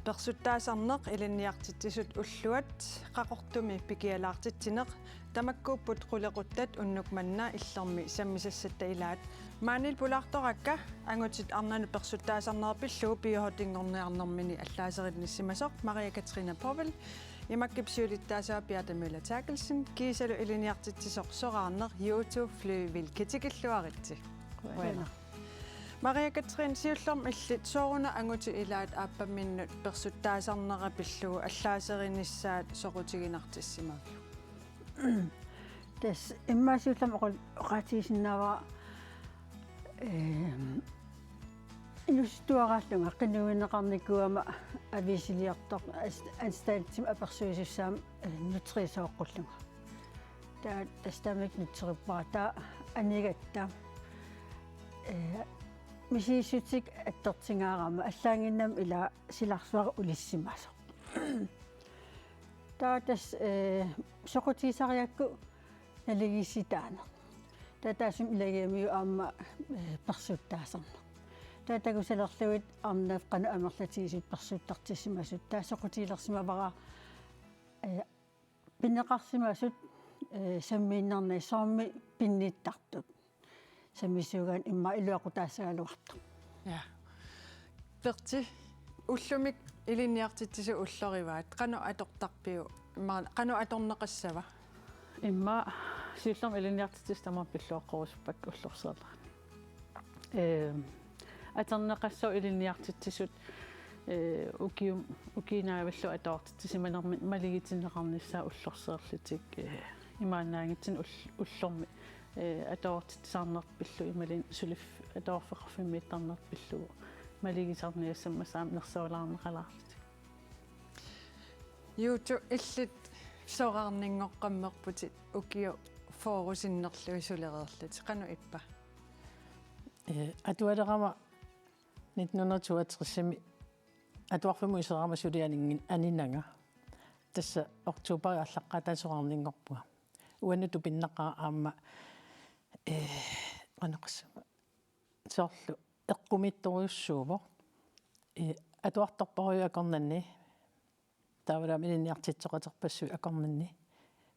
Persuttaasarneq ilinniartitsisut ulluat qaqortumi pikialaartittineq tamakkuupput qulequttat unnukmanna illermi sammisassatta ilaat maanil pulaartorakka angutit arnanu persuttaasarnerpillu biohotingorniarnermini allaaserinissimasoq Maria Katrina Povel imakkipsiulittaasaa Piatamøller Terkelsen kiisalu iliniartitsisoq soraarneq YouTube flyvil kitikilluaritsi bueno. Maria Katrina siullorm illit sooruna anguti ilaat aappaminnut persuttaasarnerapillu allaasernissaat soqutiginartissimagu Des immaasiullorm oqatiisinnaava inustuarallunga qinuineqarnikuama avisiliartoq anstaaltim apersuisussaam nutriisooqqulluga taa tastamik nutrippaataa anigatta misiisutik attortingaarama allaanginnam ila silarsuara ulissimaso taa tas soqutiisariakku naligissitaana taataasum ilagiamiu aamma persuttaasarneq taatagusalerluit arnaaf qanu amerlatiisut persuuttartissimasut taa soqutiilersimavara pinneqarsimasut sammiinnerni soormi pinniittartut samisuugaan imma iluaqutaassagaluartu ja perti ullumik ilinniartitsisu ullorivaat qanu atortarpiu qanu atorneqassava imma siullorm ilinniartitsis tamar pilluoqqorusuppak ullorseerla aterneqassau ilinniartitsisut ukiinaavallu atoortitsimanermi maligitineqarnissaa ullorseerlitik imaannaangitsin ullormi atoortitisarnerpillu imalin sulif atoorfeqarfimmiittarnerpillu maligisarniassammasaam nersuulaarneqalaartit YouTube illit soqarningoqqammerputit ukiu foorusinnerlui sulereerlit qanu ippa atualerama 1962 atuarfimu iserama sulianingin aninanga tassa oktober allaqqataan soqarningorpuga uannutu pinnaqa aamma qaneqassama soorlu eqqumittoriussuuvo atuartorparuyu akornanni taavalam ilinniartitsoqaterpassu akornanni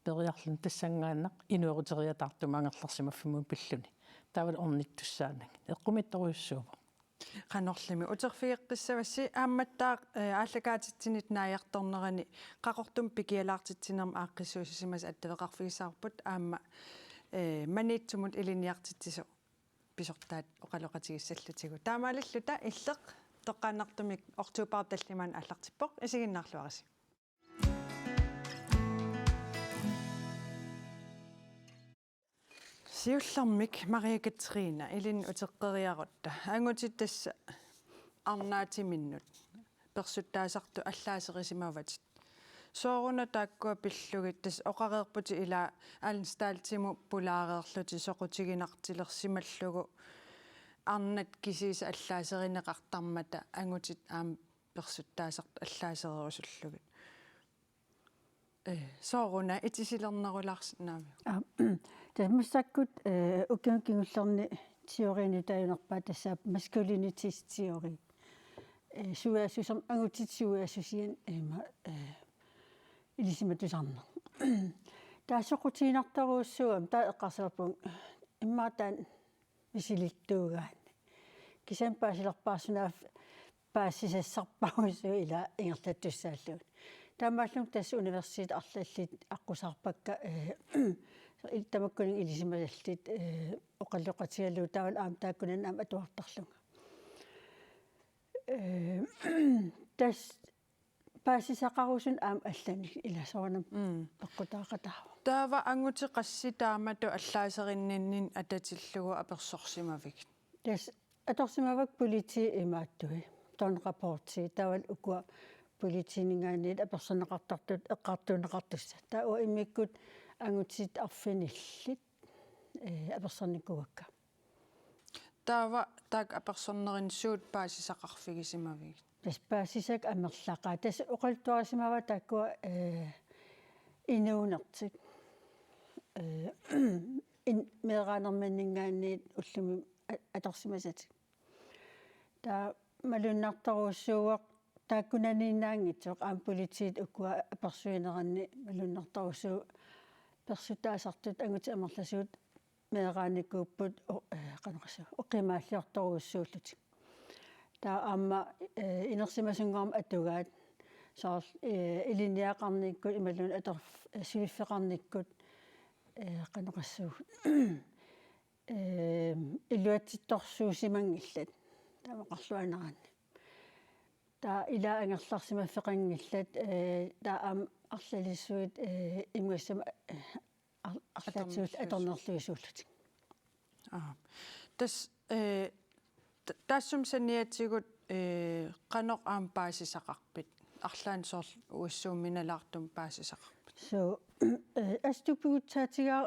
periarlun tassangaanneq inueruteriataartuma angerlarsimaffimu pilluni taaval ornittussaanag eqqumittoriussuuvo qanorlimi uterfigeqqissavassi aammattaaq ааллакаатитсинит нааярторнерани qaqortum pikialaartitsinerma aaqqissuusisimas attaveqarfigisaarput aamma maniitsumut iliniartitsisu pisortaat oqaloqatigissallutigu taamaalilluta illeq toqqaannartumik oktober tallimaan аллартиппоq isiginnaarluarisi siullermik Maria Katrina ilin uteqqeriarutta angutit tassa arnaatiminnut persuttaasartu allaaserisimavat sooruna taakkua pillugit tas oqareerputi ila alnstaaltimu pulaareerluti soqutiginartilersimallugu arnat kisiisa allaaserineqartarmata angutit aam persuttaasart allaasererusullugit sooruna itisilernerulaarsinnaami Tammassakkut ukinkingullerni teoriini tajunerpaa tassaa masculinities teori suasusam angutit suasusien ilisimatusarner taassoqutiinartaruussuam taa eqqarserpun immaataan visilittuugaan kisam paasilerpaarsunaaf paassisassarparussuu ila ingertattussaalluut taamaallum tässä universiteet arlallit aqqusarpakka tamakkuning ilisimasallit oqalloqatigallu taaval aam taakkunan aam atuartarlunga tas paassisaqarusun aam allani ilasoornam peqqutaaqataava taava angutiqassi taamatu allaaserinninnin atatillugu apersorsimavik tas atorsimavak politi imaattui ton rapporti taaval ukua politiningaanit apersoneqartartut eqqaartuuneqartussa taa ua immikkut angutit arfinillit apersornikugakka taava taak apersornerinsuut paasisaqarfigisimavik tas paassisak amerlaqaa tas oqaltuarisimava taakkua inuunertik meeraanermanningaanniit ullumi atorsimasatik taa malunnartaruussuuaq тааккунанииннаангитсоқ аам политиит уккуа персуинеранни малуннартарусуу персутаасартут ангути амерласуут меэрааникууппут канеқассу оқимааллиорторуссууллутик таа аама инерсимасунгаарма атугаат саар илиниақарниккут ималун атор сулиффеқарниккут канеқассуу илуатситторсуусимангиллат таамақарлуанаранни таа ила ангерларсимаффеқангиллат таа аам арлалиссуит имуассама арлаатсуут аторнерлуисууллутик тас тассум саниатсигут канеқ аам паасисақарпит арлаан соор уассууминалаартум паасисақарпит so аступугутсаатигаа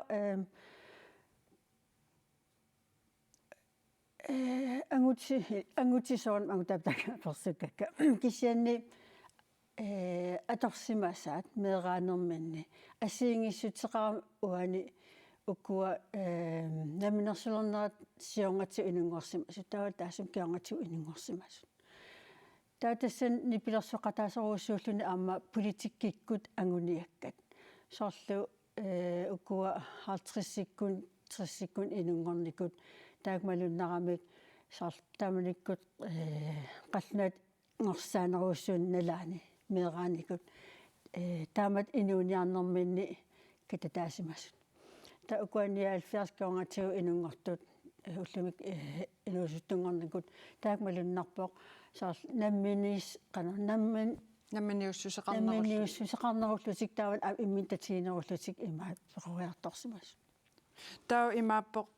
ангутсисоон ангутаптака персуккакка кисианни аторсимаасаат меэраанерманни ассиингиссутеқарам уани уккуа наминерсулернерат сионгатсу инунгорсима сутава таасум кионгатсу инунгорсимасут таатассан нипилерсоқатаасоруссууллуни аама политиккиккут ангуниаккат соорлу уккуа хаалтриссиккун триссиккун инунгорникут таакмалуннарамик саар тааманиккут қаллунаат ngorsaanaruussuun nalaani meeraanikut taamat inuuniarnerminni katataasimasut ta ukuania 70 kilometer inungortut ullumik inuusuttungornikut taakmalunnarpoq saar namminis qana namminiussuseqarnerullutik taavat immitatiinerullutik imaat pequriartorsimas таа имааппоқ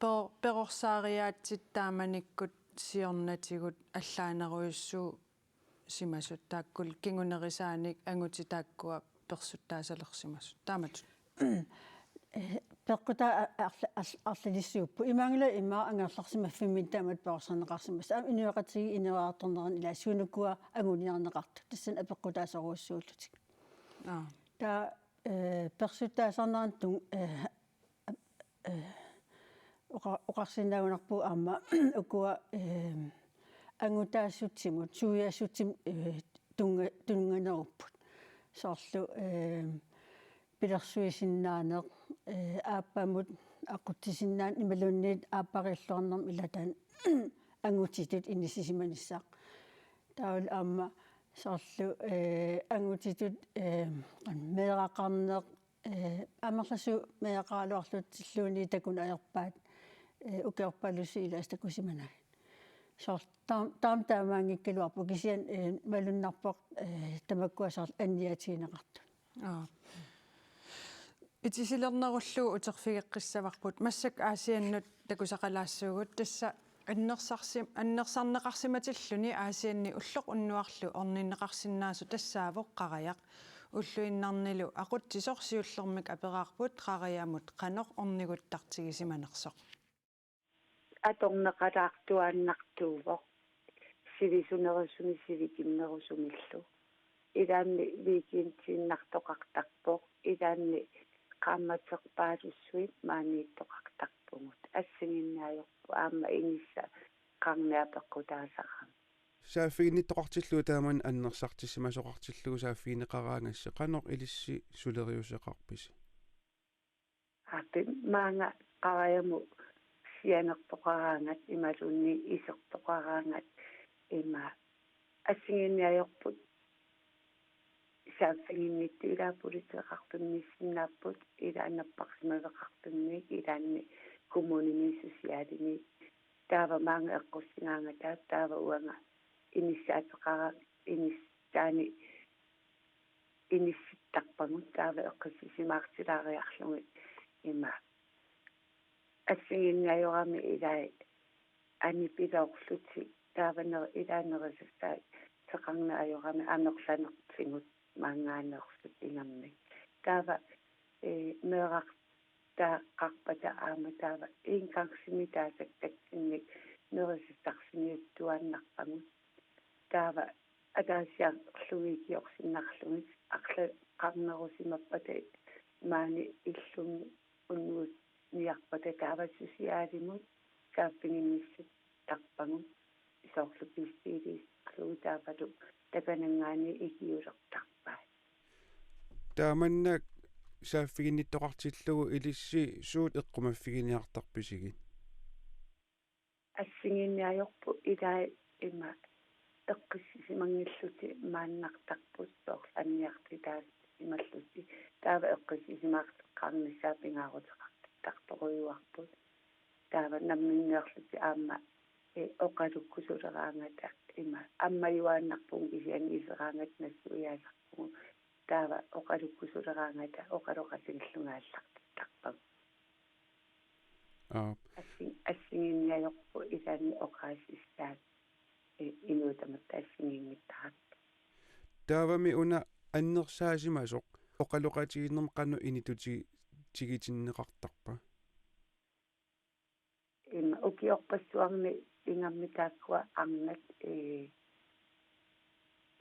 перорсаариаатсит тааманиккут сиорнатигут аллаанеруйуссуу симасут тааккул кингунерисааник ангути тааккуа персуттаасалерсимасут таамат пеққута арлалиссууппу имаангила имаа ангерларсимаффиммит таамат перорсанеқарсимас аам инуақатиги инуаарторнеран илаасуунуккуа агуниарнеқарту тассан апеққутаасоруссууллутик таа персуттаасарнеран тун оқарсинаагунарпу аама укуа ангутаассутсимут суяассутсим тунганеруппут соорлу пилерсуисиннаанеқ ааппамут аққутсисиннаан ималунниит ааппариллуарнерм илатаан ангутитут иннисисиманиссаақ таул аама соорлу ангутитут меэрақарнеқ амерласу меэқаалуарлут силлууни такун аерпаат укеорпалусси илаастакусиманаа соор таамаангиккалуарпу кисиан малуннарпоқ тамаккуасаар анниатиинеқарту итисилернеруллуу утерфигеққиссаварпут массак аасианнут такусақалаассуугут тасса аннерсарнеқарсиматиллуни аасианни уллоқ уннуарлу орниннеқарсинаасу тассаавоқ қараяқ уллуиннарнилу ақутсисорсиуллермик апераарпут қараямут қанеқ орнигуттартигисиманерсоқ аторнеқалаартуааннартуувоқ сивисунерусуми сивикимнерусумиллу илаанни викинтииннартоқартарпоқ илаанни qaammatseqpaalussuit maaniittoqartarpugут ассигиннаajorpu аама инисса qarniapeqqutaasarram сааффигинниттоқартиллуу тааман аннерсартиссимасоқартиллуу сааффигинеқараангасси қанеқ илисси сулериусеқарписи апи маанга қараяму сианерпоқараангат ималунни исертоқараангат има ассигиннаajorput сааффигиннитту илаапулитеқартунниссиннааппут илааннаппарсимавеқартунник илаанни коммунинисусиалини таава маанга эққуссингаангата таава уанга иниссаатеқара иниссаани инисситтарпагут таава эққиссисимаартилаариарлугу има ассигиннаajorami илаа анипилоорлути тааванер илаанерисассаа теқарнаajorami амерланертигут маангаанеорсут ингамми таава меэрар таа қарпата аама таава инкарсими таасактаксинник нериситтарсиниуттуаннарпагут таава атаасиарлугикиорсиннарлугит арла қарнерусимаппата маани иллуми уннуут ниарпата таавассусиаалимут сааффингинниссут тарпагут исоорлу пистиилис луутаапалу таканангаани игиулертарпаа тааманна сааффигинниттоқартиллугу илисси суут эққумаффигиниартарписигит ассигинниайорпу илаа има эққиссисимангиллути мааннартарпут соор анниартитаас ималлути таава эққиссисимаартеққарнissaа пингаарутеқартарторуйуарпут таава намминниарлути аама оқалуккусулераангата има аммаюааннарпун кисиани исераангат нассуяасарпугу таава оқалуккусулераангата оқалоқасиллунгааллартартарпаг ассигинниайорпу илаани оқаассиссаат инуутаматта ассигингиттарат таавами уна аннерсаасимасоқ оқалоқатигиннерм қанну инитути тигитиннеқартарпа има укиорпассуарми ингаммитааккуа арнат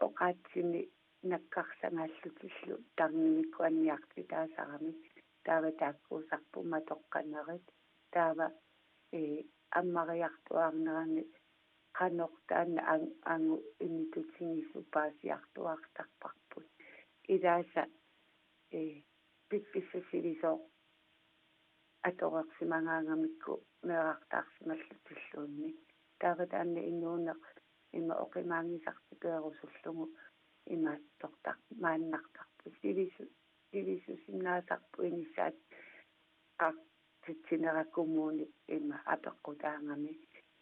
оқаатсини наккарсангааллутиллу тарнимиккуанниарти таасарами таава тааккуусарпума тоққанерит таава аммариартуарнерани qanорtaana ангу инитутсигису паасиартуартарпарпут илааса пипписсасилисоо аторерсимангаангамикку меэрартаарсималлутиллуунни тааватаанна иннуунеқ има оқимаангисартипеерусуллугу има тортар мааннартарпу сивисусиннаасарпу иниссаат титсинераккумууни има апеққутаангами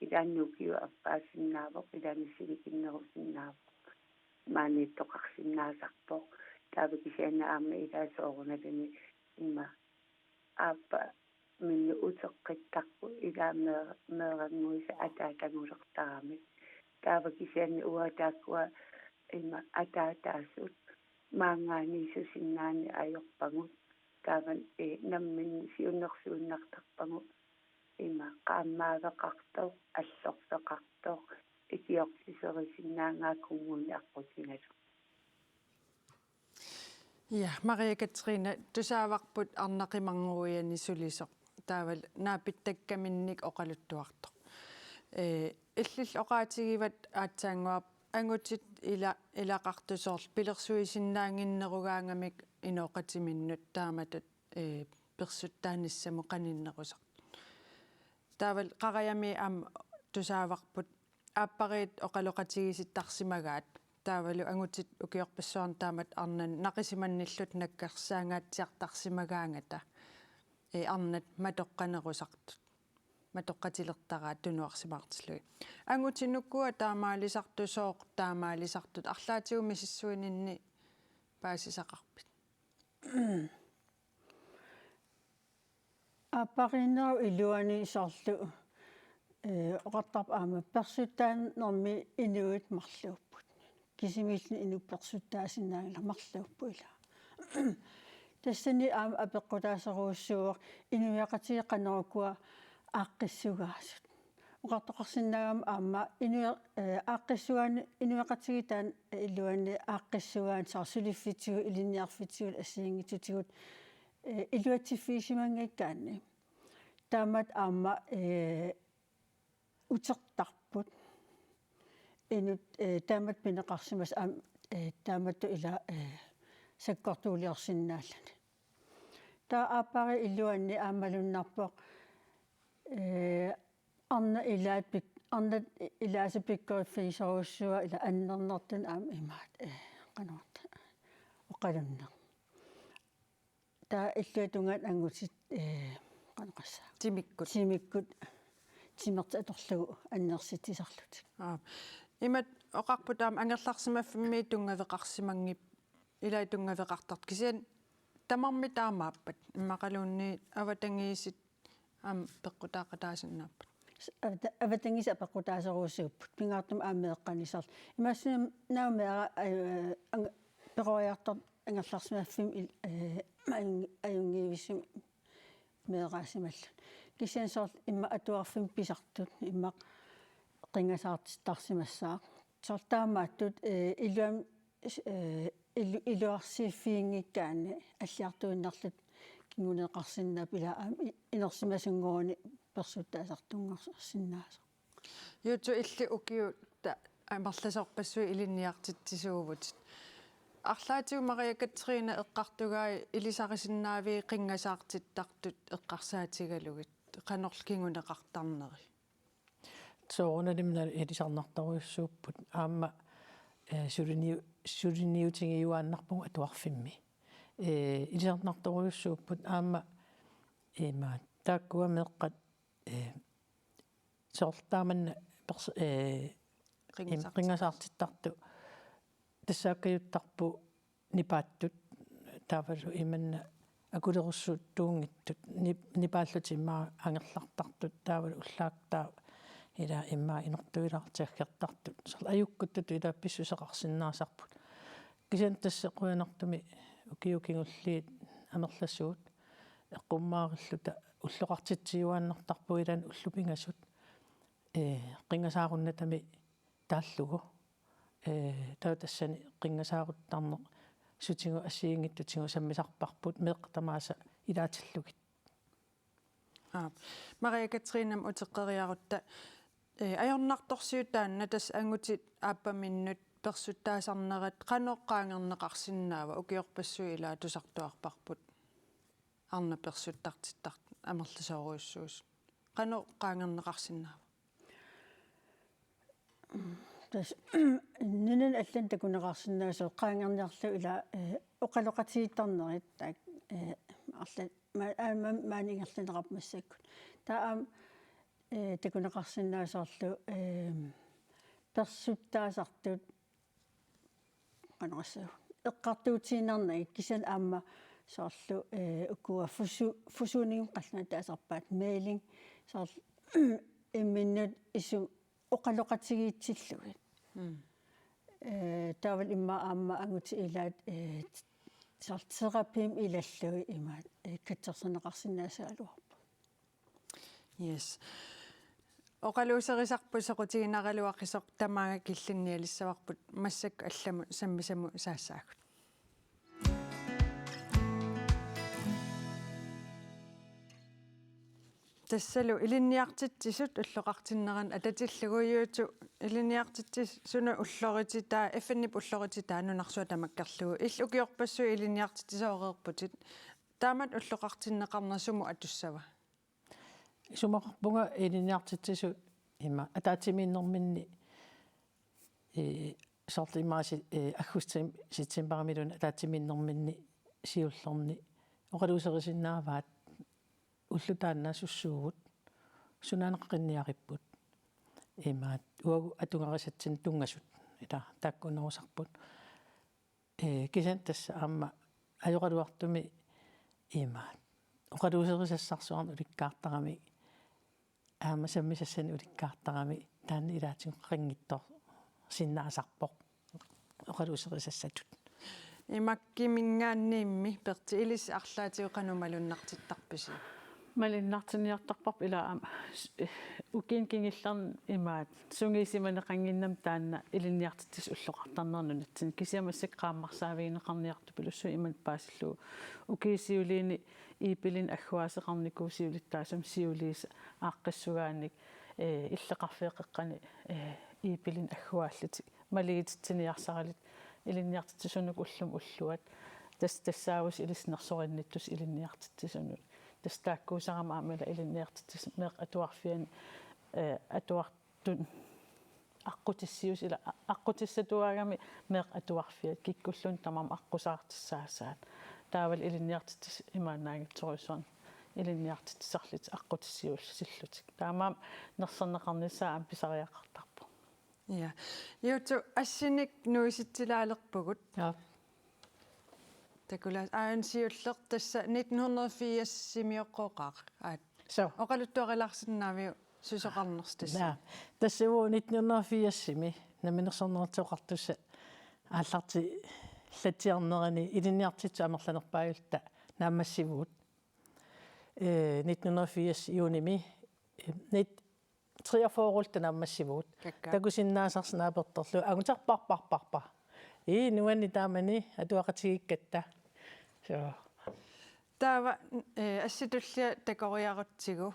идааннукиу аппаасиннаавоқ идаанissигикиннерусиннаавоқ маанниттоқарсиннаасарпоқ таавакисиана аама илаасоорунакани има ааппа минну утеққиттарпу илаамеерангуиса атаатангулертарами таавакисиана уатааккуа има атаатаассут маангаанисусиннаани аёрпагут тааван наммин сиуннерсууннартарпагут има qaammaavеқартоқ аллорфеқартоқ икиорсисерисиннаангааккунгууни аққутингасу Ja, Maria Katrina, тусааварпут арнақимангуяни сулисоқ таавал наапиттаккаминник оқалуттуарто иллил оқаатигиват аатсаангуап ангутит илақартусоорл пилерсуисиннаангиннеругаангамик инооқатиминнут тааматат персуттааниссаму қаниннерусақ таавал қараями аам тусааварпут ааппариит оқалоқатигиситтарсимагаат таавалу ангутит укиорпассуарн таамат арнан нақисиманниллут наккарсаангаатсиартарсимагаангата арнат матоққанерусартут матоққатилертараа тунуарсимаартиллуи ангутинуккуа таамаалисартусооқ таамаалисартут арлаатигуми сиссуининни паасисақарпит аппаринеру илуани соорлу оқартарп аама персуттаан норми инуит марлууппут кисимиллни ину персуттаасиннаангила марлууппуила тассани аама апеққутаасеруussуор инуяқатиеқанерукуа ааққиссугаасут оқартоқарсиннаагама аама ааққиссугаани инуяқатигитаан илуани ааққиссугаан сарсулиффитигу илинниарфитигут ассиингитутигут илуатсиффиисимангиккаанни таамат аама утертарпут инут таамат пинеқарсимас тааматту ила саккортуулиорсиннааллани таа ааппари илуанни аамалуннарпоқ арна илаат пик арна илааса пиккориффисоруссуа ила аннернертун аама имаат канорта оқалуннер таа иллуатунгаат ангутит канеқассаа тимиккут тимерт аторлугу аннерситисарлут имат оқарпутаам ангерларсимаффимми тунгавеқарсимангип илай тунгавеқартарт кисиан тамарми таамааппат иммақалуунни аватангиисит аам пеққутаақатаасиннааппат аватангис апеққутаасеруусууппут пингаартум аамеэққанисарл имассинам наумеара перояартар ангерларсимаффим аюнгиивиссум меэраасималлут кисиан сорл имма атуарфим писартут имма qingasaartittarsimassаа сортаамааттут илуам илуарсииффиингиккаани аллиартуиннарлут кингунеқарсиннаа пила инерсимасунгууни персуттаасартунгорсиннаасо юуту илли укиу амерласорпассуи илинниартитсisuuvut арлаатиу Мария Катрина эққартугаи илисарисиннаавии қингасаартиттартут эққарсаатигалугит қанерлкингунеқартарнери соорналимна илисарнарторуйуссууппут аама сулиниутингиуааннарпугу атуарфимми илисарнарторуйуссууппут аама тааккуа меэққат соорлтааманна qingasaartittарту тассааккаюттарпу нипааттут таавалу иманна акулерусsuut туунгиттут нипааллутиммаа ангерлартартут таавалу уллаактаа ила иммаа инертуилаартиаггертартут сорл аюккуттут илаапписсусеқарсинаасарпут кисен тассеқуянартуми укиукингуллиит амерлассуут эққуммаариллута уллоқартитсиуааннартарпу илан уллупингасут qingasaarunnatami тааллугу таа тассани qingasaaruttарнеқ сутингу ассиингиттутингу саммисарпарпут меэқтамааса илаатиллугит Мария Катринам утеққериарутта ajornartorsiutaanna tas angutit aappaminнут персуттаасарнерат qaноққаангернеқарсинаава укиорпассуи илаа тусартуарпарпут арна персуттартиттар амерласооруйуссуус qaноққаангернеқарсинаава тас нинен аллан такунеқарсинаасоо qaангерниарлу ила оқалоқатииттарнерит таак арла маанигерланеқармассаккут таам такунеқарсинаасоорлу персуттаасартут канарассаа эққартуутиинарнагит кисан аама соорлу укуа фусуунигум қаллана таасарпаат мейлинг соорлу имминнут исум оқалоқатигиитсиллугит таавал имма аама ангути илаат соорлу терапиим илаллуи имаат катсерсанеқарсинаасаалуарпу yes оқалуусерисарпу соқутигинагалуаққисоқ тамаага киллинниалиссаварпут массак алламу саммисаму саассаагут тассалу илинниартитсисут уллоқартиннеран ататиллугуйууту илинниартитсисуна уллорититаа эффеннип уллорититаа нунарсуа тамаккерлугу иллукиорпассуи илинниартитсисоореерпутит таамат уллоқартиннеқарнерсуму атуссава сумақарпунга илинниартитсису има атаатимииннэрминни соорлимааси аггустим ситсембарамилуна атаатимииннэрминни сиуллерни оқалуусерисиннааваат уллутааннаасуссуугут сунаанеққинниариппут имаат уагу атунгарисатсин тунгасут ила тааккунерусарпут кисан тасса аама ажоқалуартуми имаат оқалуусерисассарсуарн уликкаартарами аама саммисассани уликкаартарами таанни илаатин қингиттор синнаасарпоқ оқалуусерисассатут имаккимингаанниимми перти илис арлаатиоқанумалуннартиттарписи малиннартиниартарпарп илаама укингингилларн имаат сунгисиманеқангиннам таанна илинниартитсис уллоқартарнернунатсин кисиамассак qaammarsaавигинеқарниарту пилуссу иман паасиллу укисиулиини иипилин аггуасеқарникуусиулиттаасам сиулиис ааққиссугааник иллеқарфеқеққани иипилин аггуааллути малигититсиниарсаралит илинниартитсисунук уллум уллуат тассаавус илиснерсоринниттус илинниартитсисунут тастааккуусарама аамала илинниартитсис меқ атуарфиан атуартун аққутиссиус ила аққутиссатуаагами меқ атуарфиат киккуллун тамам аққусаартиссаасаат таавал илинниартитсис имаанаагитсоруссуарн илинниартитсарлит аққутиссиус силлутик таамаам нерсернеқарниссаа амписариақартарпу я юуту ассиник нуиситсилаалерпугут такула аансиуллер тасса 1980 симиоққоқаа so оқалуттуарилаарсиннаавиу сусоқарнерс тасса тассаву 1980 сими наминерсорнертоқартусса аалларти латиарнерани илинниартитсу амерланерпааюлта наамассивуут 1980 юуними 43 наамассивуут такусиннаасарснааперторлу агутарпарпарпарпа нуанни таамани атуақатигиккатта so таава асситуллиа такориарутсигу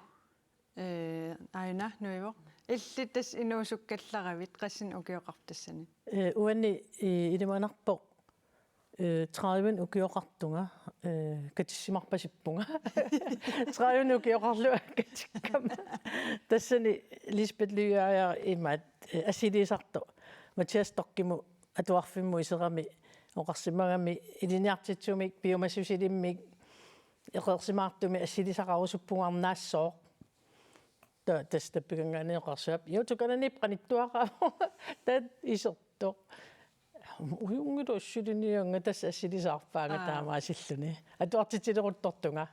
аина нуиво иллитас инуусуккалларавит qassin ukiоqartassani уани илиманарпо 30 укиоқартунга катиссимарпасиппунга 30 укиоқарлу катиккама тассани Lisbeth Lygaard имат асилисарто Матиас Торкиму атуарфимму исерами оқарсимагами илиниартитсумик биомассусилиммик эқерсимаартуми асилисақарусуппунгаарнаассоо тастаппигангаанеқарсуап иутукананип қаниттуақаа исерто уюнгито сулинианга тасса асилисаарпаага таамаасиллуни атуартитилеруттортунга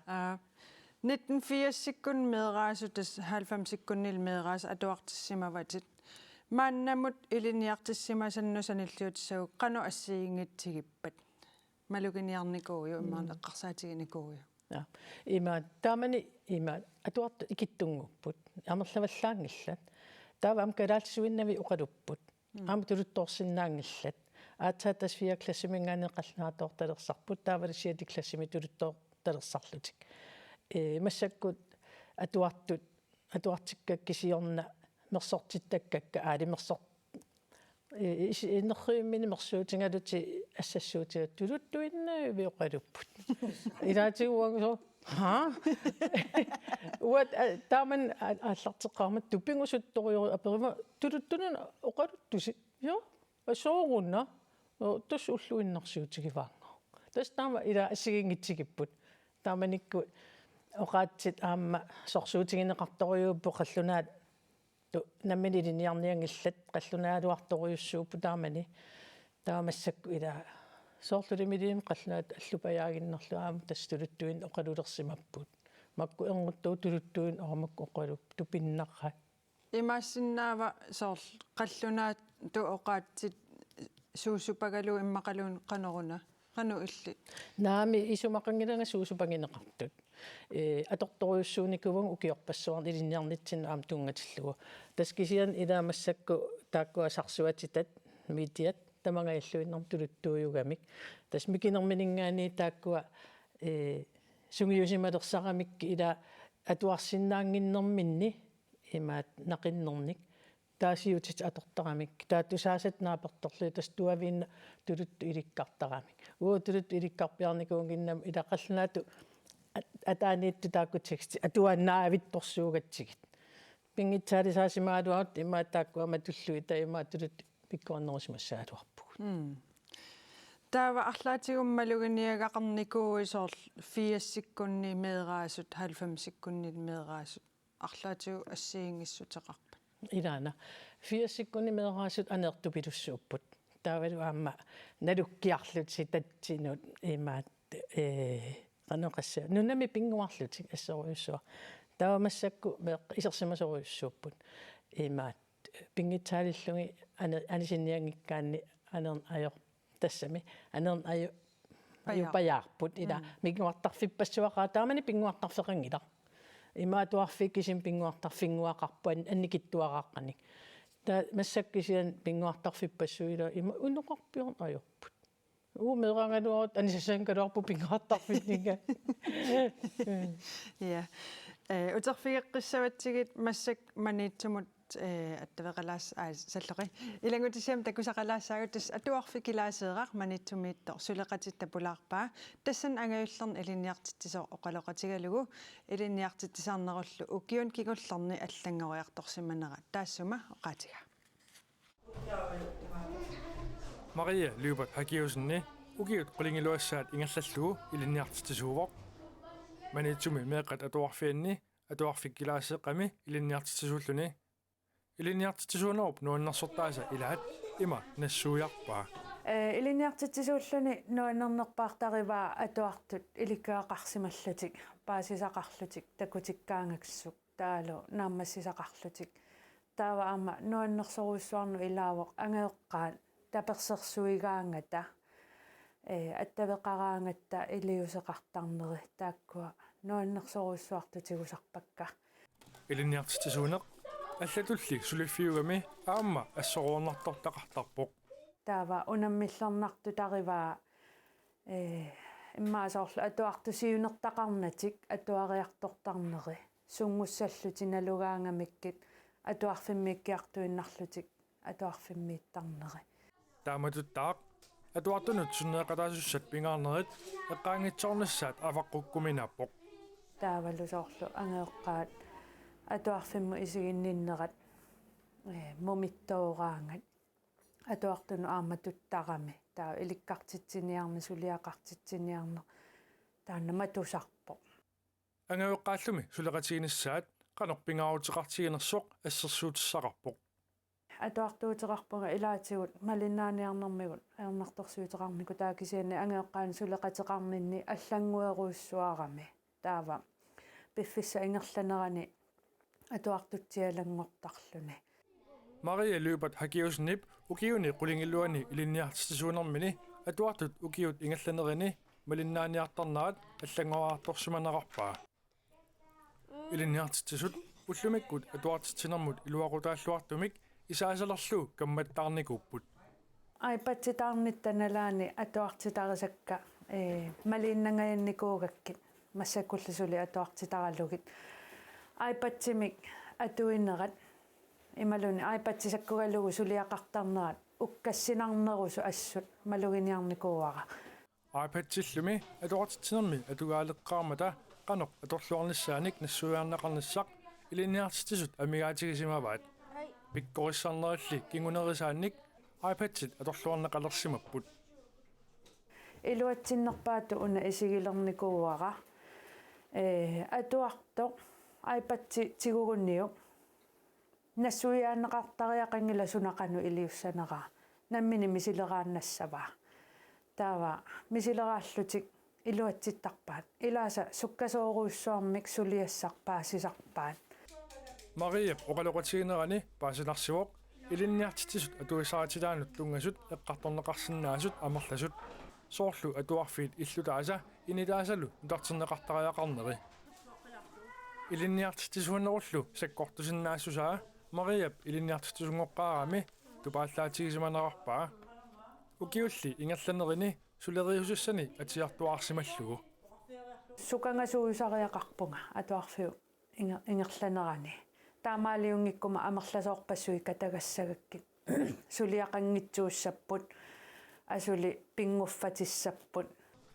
1980-sikkun medraasu tas 90-sikkunnil medraas atuartissimavatit maannamut iliniartissimasannusanilluutissau qanu assiingitsigippat malukiniarnikuuju immaan eqqarsaatiginikuuju ja ima taamani ima atuart ikittungupput amерлаваллаангилlat таавам калаатсуиннави оқалуппут аама тулутторсиннаангилlat аатсаатас 4 классимингаанеқалнааторталерсарпут таавалисиати классими тулутторtalерсарлутик массаккут атуартиккак кисиорна мерсортиттаккакка аалимерсор иннерриуммини мерсуутингалути ассассуутига тулуттуиннаа виоқалуппут илаатигуагусо уат тааман аллартеққармат туппингусутториори аперима тулуттунун оқалуттуси я асоорунна тус уллуиннэрсуутигиваанга тас таама ила ассигингитсигиппут тааманикку оқаатсит аама сорсуутигинеқарториууппо қаллунаат наммини линиарниангиллат қаллунаалуарториуссууппу таамани таамассакку ила соорлулимилиим қаллунаат аллупаяагиннерлу аама тастулуттуин оқалулерсимаппут макку эрнуттуу тулуттуин орамакку оқалуп тупиннарра имаассиннаава соор қаллунаат ту оқаатсит суусупагалу иммақалуун қанеруна qanu illi naami isumaqangilanga suusupangинеqartut аторторуйуссууникуван укиорпассуарни илинниарнитсин аам тунгаtillugu таскисиан илаамассакку тааккуасарсуатитат мидиат тамангаиллуиннэрм тулуттууюгамик тас микинерминингаани тааккуа сунгиусималерсарамикки ила атуарсиннаангиннэрминни имаат нақиннерник таасиутит атортарамик таатусаасат нааперторлу тас туавиинна тулутту иликкартарамик тулутту иликкарпиарникуунгиннам илақаллунаату атааниитту тааккутсигти атуаннаавитторсуугатсигит пингитсаалисаасимаалуарут имаа тааккуама туллуи таимаа тулут пиккуарнерусимассаалуарпугут таава арлаатигуммалугиниагақарникууисоор 4-сиккунни медраасут 90-сиккунни медраасут арлаатигу ассиингиссутеқарпат илаана 4-сиккунни медраасут анеэртупилуссууппут таавалу аама налуккиарлути татсинут имаат qanoqassa nunami pinguarlutik assoruussua taamassakku isерсимасоруйуссууппут имаат пингитсаалиллуги анисинниангиккаанни анерн аёр тассами анерн аё паяарпут ила мигуартарфиппассуақаа таамани пингуартарфеқангила имаатуарфик кисим пингуартарфингуақарпуан анникиттуақааққаник та массаккисиан пингуартарфиппассуила има унеқарпиорн аёрпут медрангалуарут анисасаангалуарпу пингуартарфитника ja утерфигеққиссаватсигит массак маниитсумут аттавеқалаас саллоқи илангутисиам такусақалаассаагутас атуарфикилаасеерар маниитсумииттор сулеқатитта пулаарпаа тассан ангаюллерн илинниартитсисоо оқалоқатигалугу илинниартитсисаарнеруллу укиун кигуллерни аллангориарторсиманера таассума оқаатига Maria Løbert Hagiusenni ugiut qulingilluassaat ingallallugu ilinniartitisuuvoq manitsumi meeqat atuarfianni atuarfikkilaasseqqami ilinniartitisuulluni ilinniartitisuunerup nuannersortaasa ilaat ima nassuujarpaa илиниартитсисууллуни нуаннернерпаартариваа атуартут иликкаақарсималлутик паасисақарлутик такутиккаангакссук таалу нааммассисақарлутик таава аама нуаннерсоруйссуарну илаавоқ ангеэққаат таперсерсуигаангата аттавеқараангатта илиусеқартарнери тааккуа нуаннерсоруйссуартутигусарпакка илинниартитсуунеқ аллатулли сулиффиугами аама ассоруорнартортақартарпоқ таава унаммиллернарту тариваа иммаасоорлу атуартусиунертақарнатик атуариартортарнери сунгуссаллутиналугаангамиккит атуарфиммиккиартуиннарлутик атуарфиммииттарнери тааматуттаақ атуартунут суннеқатаасуссат пингаарнерит эққаангитсоорнассаат аваққуккуминааппоқ таавалусоорлу ангеэққаат атуарфимму исигинниннерат мумиттоораангат атуартуну ааматуттарами таа иликкартитсиниарми сулиақартитсиниарне таанна матусарпо ангеэққааллуми сулеқатигинассаат канорпингаарутеқартигинерсоқ ассерсуутиссақарпоқ атуартуутеқарпунга илаатигут малиннааниарнэрмигут аернарторсуутеқарнику таакисиани ангеэққаан сулеқатеқарминни аллангуеруйссуарами таава пиффисса ингерланерани атуартутсиалангортарлуни Maria løbet hakiusnip ukiuni qulingilluani ilinniartisuunermini atuartut ukiut ingallanerini malinnaaniartarnaat аллангуаартарсуманеқарпаа иlinniartitisut уллумиккут атуартитсинермут илуақутааллуартумик исаасалерлу камматтаарникуппут айпатситаарниттаналаани атуартитарисакка малииннангаянникуугаккит массаккулласули атуартитараллугит айпатсимик атуиннерат ималуни айпатсисаккугалугу сулиақартарнерат уккассинарнерусу ассут малугиниарникууара айпатсиллуми атуартитсинерми атугаалеққармата qanoq atorluarnissaanik nassuiarnaqarnissaq ilinniartitisut amigaatigisimavaat pikkorissarneralli kingunerisaannik iPad-sit atorluarnaqalersimapput илуатсиннерпаату уна исигилерникууара атуарто iPad-ти тигугунниу нассуиааннеқартариақангила сунақану илиуссанера наммини мисилерааннассаваа таава мисилерааллутик илуатситтарпаат илааса суккасооруйссуармик сулиассарпаасисарпаат Maria oqaloqatigиnerani paasinarsivoq ilinniartitisut atuisaatilaanutt tungasut eqqartorneqarsinnaasut amerlasut soorlu atuarfiit illutaasa initaasalu nutartinneqartariaqarneri ilinniartitisuunnerullu sakkortusinnaasussaa Maria ilinniartitisungoqqaarami tupaallaatigisimanaqarpaa ukiulli ingerlanerini suleriusussani atiartuaarsimallugu сукангасуусариақарпунга атуарфиу ингерланерани таамаалиунгиккума амерласоорпассуи катагассагаккит сулиақангитсууссаппут асули пингуффатиссаппут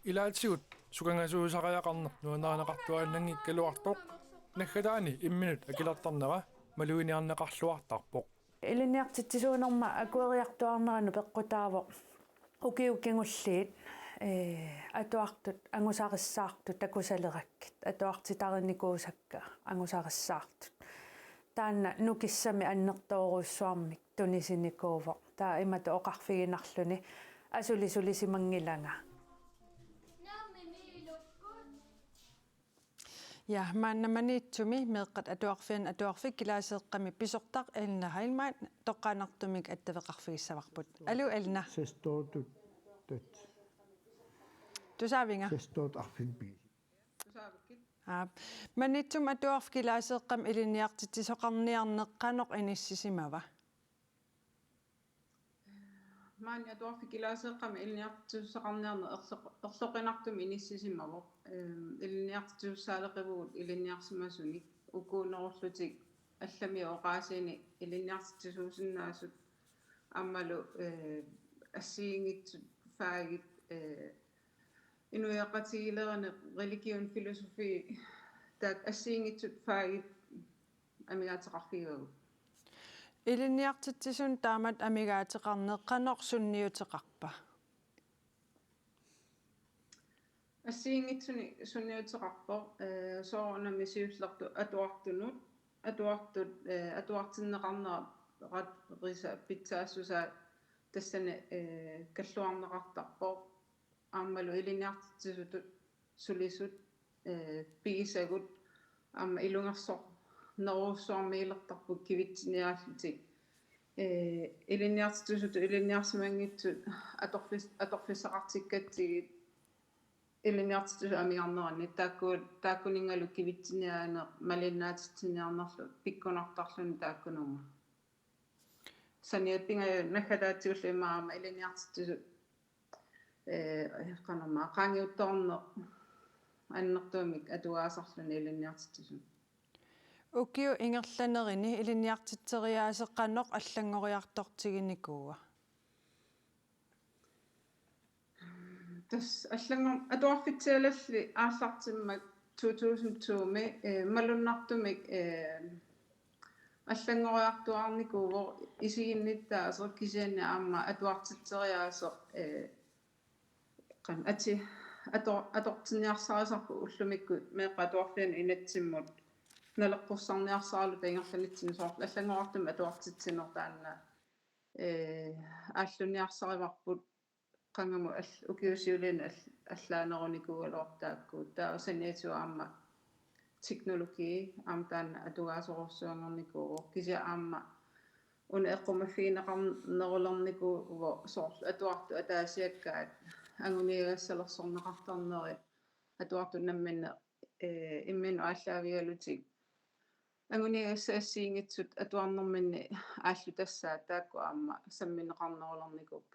илаатсигут сукангасуусариақарнер нуанааneqartuaannangi калуартоқ наггатаани имминут акилертарнера малуиниарнеқарлуартарпоқ илиниартитсуунерма акуериартуарнерану пеққутаавоқ укиуккингуллиит атуартут ангусариссаартут такусалераккит атуартитарникуусакка ангусариссаартут таанна нукиссами аннертооруссуармик тунисиникууво таа имату оқарфигинарлуни асулисулисимангилага Ja, maannamaniitsumi meeqqat atuarfian atuarfik kilaaseeqqami pisortaq alna hailmaat toqqaanartumik attaveqarfigissavarput alu alna sestootut tut tusaavinga sestoot arfimpi manitsum atuarf kilaaseeqqam ilinniartitisoqarniarneqqanoq inissisimava маани атуарфикилаасеэкками илниартиуссақарниарне ерлоқинартум иниссисимавоқ илниартиуссаалеқивугут илниарсимасуник укуунерурлутик аллами оqaасини илниартисуусиннаасут аммалу ассиингитсут фаагит инуяқатигилеране религион философи таак ассиингитсут фаагит амигаатеқарфигагу ilinniartitissun taamat amigaatiqarneqqanoq sunniuteqarpa ассиингитсуни сунниутеқарпо соорнами сиуслерту атуартунут атуартиннеқарнера рат риса питсаассуса тассане каллуарнеқартарпо ааммалу илиниартитсутут сулисут пигисагут аама илунгерсоо неруссуармиилертарпут кивитсиниааллутик илиниартитсут илиниарсимангитсут аторфиссақартиккатсигит илиниартитсут амиарнерани тааккунингалу кивитсиниаане малиннаатитсиниарнерлу пиккунартарлуни тааккунума саниаппинга нахатаатсигуллимаама илиниартитсут канама қангиутторне аннертуумик атуаасарлуни илиниартитсут Ukio ingerlanerini iliniartitseriaaseqqanoq allangoriartortiginikua. Tas allangor atuarfitsialalli aallartimmak 2002 malunnartumik allangoriartuarnikuuvo isiginnittaa kisianni aamma atuartitseriaaso qan ati atortiniarsarasarpu ullumikku meeqa atuarfian inatsimmut naleqqursaarniarsaalu taingerlanitsin soorl allangoriartum atuartitsinertaanna ааллуниарсариварпут qangamu ukiusiulin allaanerunikuualoortaakkuut taa usaniatuaamma teknologi aamtaanna atugaasororssuangernikuuvo kisia aamma una eqqumaffiineqarnerulernikuuvo soorl atuartu ataasiakkaat anguniagassalersorneqartarneri atuartu namminne imminu ааллаавигалутик anguniagassaassiingitsut atuarnerminni ааллу тассаа таакку аама самминеқарнерулерникууп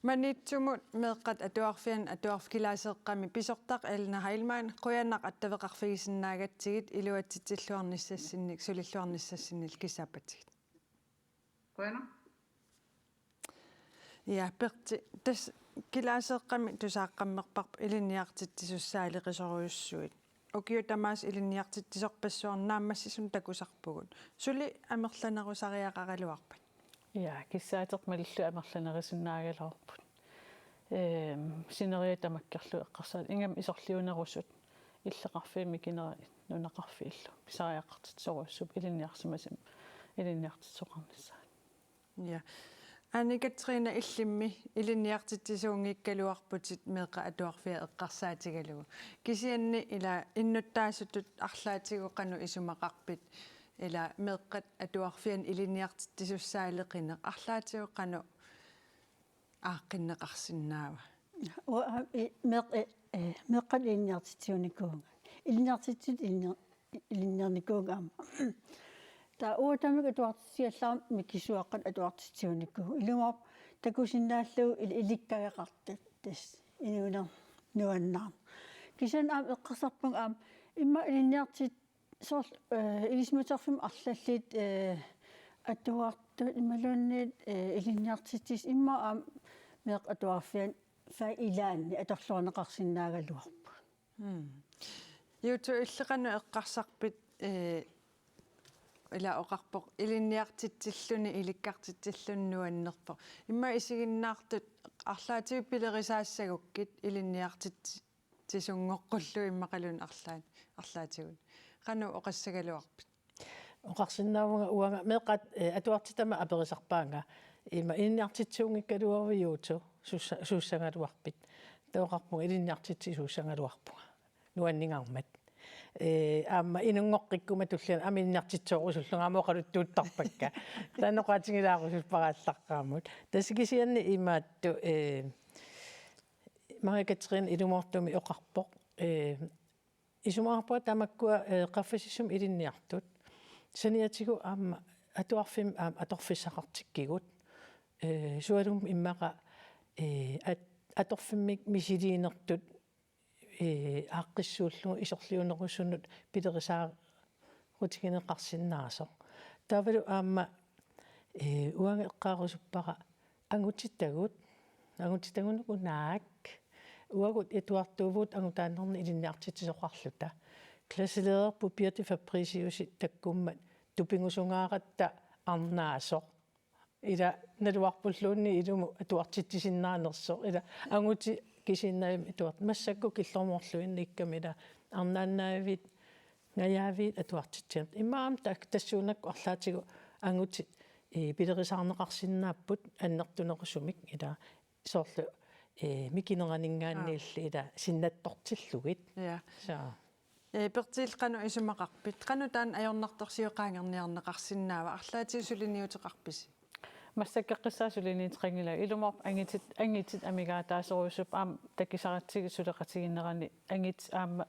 Manitsumut meeqqat atuarfian atuarfkilaaseeqqami pisortaq elna hailmaan quyanaq attaveqarfigisinnaagatigit iluatitilluarnissassinnik sulilluarnissassinil kisaapatigit. Quyanaq? Ja perti tas kilaaseeqqami tusaaqqammerparp iliniartittisussaaliqisoriussuit. Ukio tamaas iliniartittisorpassuarnaammassisun takusarpugut. Suli amerlanerusariaqaqaluarpat. Ja, kissaatermalillu amerlanerisunnaagalorput. Sineriat amakkerlu eqqarsaat ingam isorliunerusut illeqarfiimi kinera nunaqarfiillu pisariaqartit sorussub iliniarsimasam iliniartitsoqarnissaat. Ja. Anikatrina illimmi iliniartitisuungiikkaluarputit meeqa atuarfia eqqarsaatigalugu. Kisianni ila innuttaasutut arlaatigu qanu isumaqarpit ila meeqqat atuarfian iliniartittisussaaleqineq arlaatigu qanu aaqqinneqarsinnaava. meeqqat iliniartitsuunikuunga iliniartitsit iliniarnikuungaama taa uutamiq atuartissiallaar mikisuaqqat atuartitsuunikuu ilumorp takusinnaallugu ilikkagaqartat tas inuuner nuannaar kisan aam eqqasarpung aam imma iliniartit soorl ilismutarfim arlallit atuartu imaluunniit iliniartittis imma aam meeq atuarfian fa ilaanni atorluarneqarsinnaagaluarpu Yutu illeqanu eqqarsarpit ila oqarpoq iliniartitsilluni ilikkartitsillunnuannerpoq imma isiginnaartut arlaatigu pilerisaassagukkit iliniartitsisunggoqqullu immaqalun arlaatigun qanu oqassagaluarpit oqarsinnaavunga uanga meeqat atuartitama aperisarpaanga ima iliniartitsuungikkaluarviuutu suussangaluarpit tooqarpunga iliniartitsisuussangaluarpunga nuanningarmat аама инунгоққиккума туллан аминнартитсооруссуллунгаамоқалут туuttарпакка таанеқаатингилаарусус парааллаққаамут тасикисианни имаатту Мария-Катрин илумортуми оқарпоқ исумаарпуа тамаккуа қаффасиссум илинниартут саниатигу аама атуарфим аама аторфиссақартиккигут суалум иммақа аторфиммик мисилиинертут ааққиссууллугу исорлиунерусунут пилерисаа рутигинеқарсиннаасо тавалу аама уанга эққаарусуппара ангутиттагунуку наак уагут этуартуувут ангутааннерни илинниартитсоқарлута класселерпу Birte Fabriciusi таккуммат тупингусунгааратта арнаасо ила налуарпуллуунни илуму атуартиттисиннаанерсо ила ангути кисиннаим туат массакку киллормоорлуинни иккамила арнааннаавит наяавит атуартитсиат имаам тассуунакку арлаатигу ангути пилерисаарнеқарсиннааппут аннертунерусумик ила соорлу микинеранингааниилли ила синнаттортиллугит я са пертил qanu isumaqarpit qanu taan ajornartorsiuqaangerniarneqarsinnaava arlaatigu suliniuteqarpisi массаккеққиссаасулиниитеқангила илуморп ангитит амигаатаасоруусуп аам таккисаратсиги сулеқатигинерани ангит аама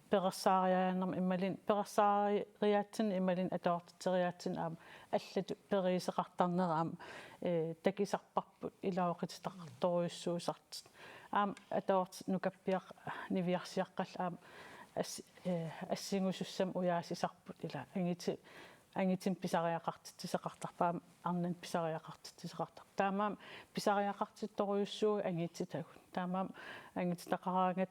перерсаариаанерм иммалин перерсаариаатсин иммалин атаортитериаатсин аама аллату периисеқартарнераам таккисарпарпут илаоқититақарторуйуссуусарт аам атаорт нукаппиақ нивиарсиаққал аам ассингусуссам уяасисарпут ила ангитим писариақартитсеқартарпаам арнан писариақартитсеқартар таамаам писариақартитторуйуссуу ангитситагут таамаам ангититақараангат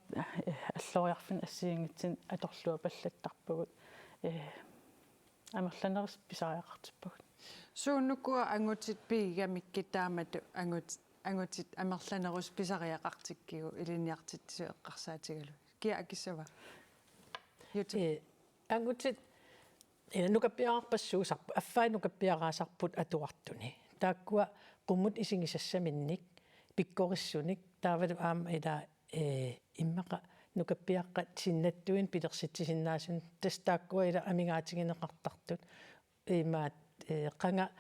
аллориарфин ассиингитсин аторлуа паллаттарпагут амерланерис писариақартиппагут сууннуккуа ангутит пигамикки таамату ангутит амерланерус писариақартиккигу илиниартитсу эққарсаатигалу киа акиссава ангутит нукаппиарпассуусарпу аффай нукаппиараасарпут атуартуни тааккуа qumмут исигисассаминник пиккориссуник таавалу аама ила иммаqa нукаппиаққат синнаттуин пилерситсисиннаасун тастааккуа ила амигаатигинеқартартут имаат qanga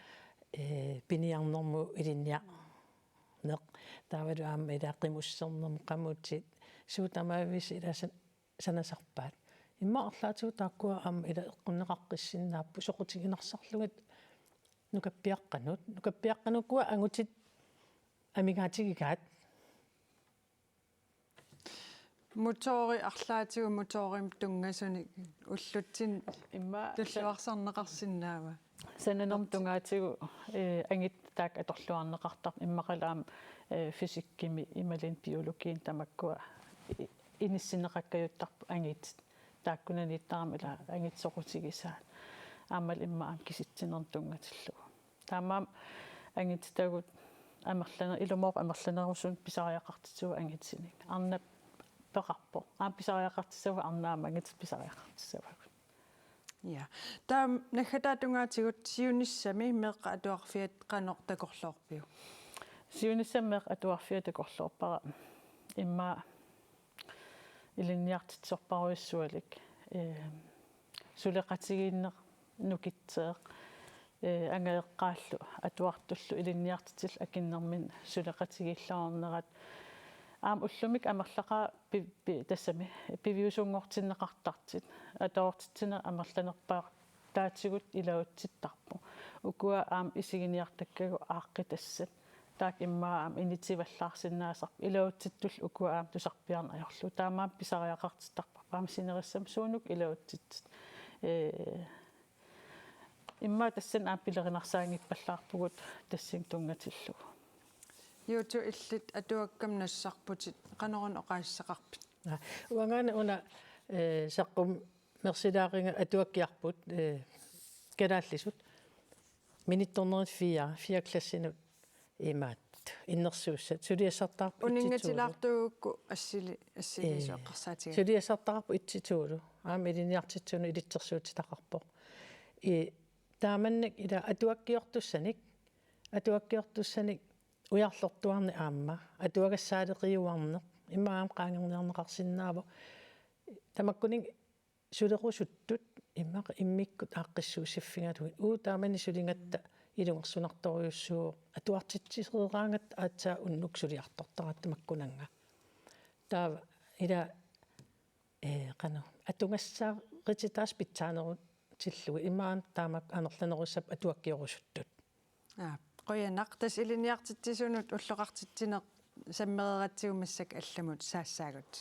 пиниарнэрму илинниа неқ таавалу аама ила қимуссернэрму qamutsit суутамаавис иласан санасарпаат имма арлаатигу тааккуа аама ила эққуннеқаққиссиннааппу соқутигинарсарлугат нукаппиаққануккуа ангутит амигаатигигаат мотори арлаатигу моторим тунгасуни уллутсин имма туллуарсарнеқарсинаава сананерм тунгаатигу ангит таак аторлуарнеқартар иммақалаам физиккими ималин биологиин тамаккуа иниссинеқаккаюттарпу ангит тааккунаниттарам ила ангитсоқутигисаат аамал иммаам киситсинер тунгатиллугу таамаам ангитстагут амерлана илумооқ амерланерусун писариақартитсуа ангитсиник арна пеқарпо писариақартитсава арнаама ангит писариақартитсавагут я таам нахатаатунгаатигут сиуниссами меққа атуарфиат қанор такорлоорпиу сиуниссаммеқ атуарфиат такорлоорпара имма илинниартитсорпаруиссуалик сулеқатигииннеқ нукитсеэ ангаеққааллу атуартуллу илинниартитил акиннэрмин сулеқатигиллаарнерат аам уллумик амерлақаа тассами пивиусунгортиннеқартартит атоортитсина амерланерпаа таатсигут илаутситтарпу укуа аам исигиниартаккагу ааққи тассат таак иммаа аам инитсиваллаарсинаасар илаутситтул укуа аам тусарпиарна ajorlu таамаам писариақартиттарпа аам синериссам суунук илаутситсит имма тассан аам пилеринарсаангиппаллаарпугут тассин тунгатиллугу юуту иллит атуаккам нассарпутит qanорун оqaassaqarpit уангаана уна саққум мерсилааринга атуаккиарпут калааллисут минитторнерит 4 классинут имаат иннерсууссат сулиассартаарпу унингатилаартуукку ассилису эққарсаатига сулиассартаарпу итситуулу аама илиниартитсуну илитсерсуутитақарпоқ тааманнак ила атуаккиортуссаник уярлортуарни аама атуагассаалеқиуарнеқ имаам qaangernearneqarsinnaavo тамаккунин сулерусуттут иммаqa иммиккут ааққиссуусиффигалугит таамани сулингатта илунгерсунарторюссуу атуартитсисераангат аатсаа уннук сулиартортарат тамаккунанга таава ила qanu атунгассаарититаас питсаанерут тиллуги имаан таамак анерланеруссап атуаккиорусуттут qoyanaq tas iliniartitsisunut ulloqartitsineq саммерератсигумассак алламут саассаагут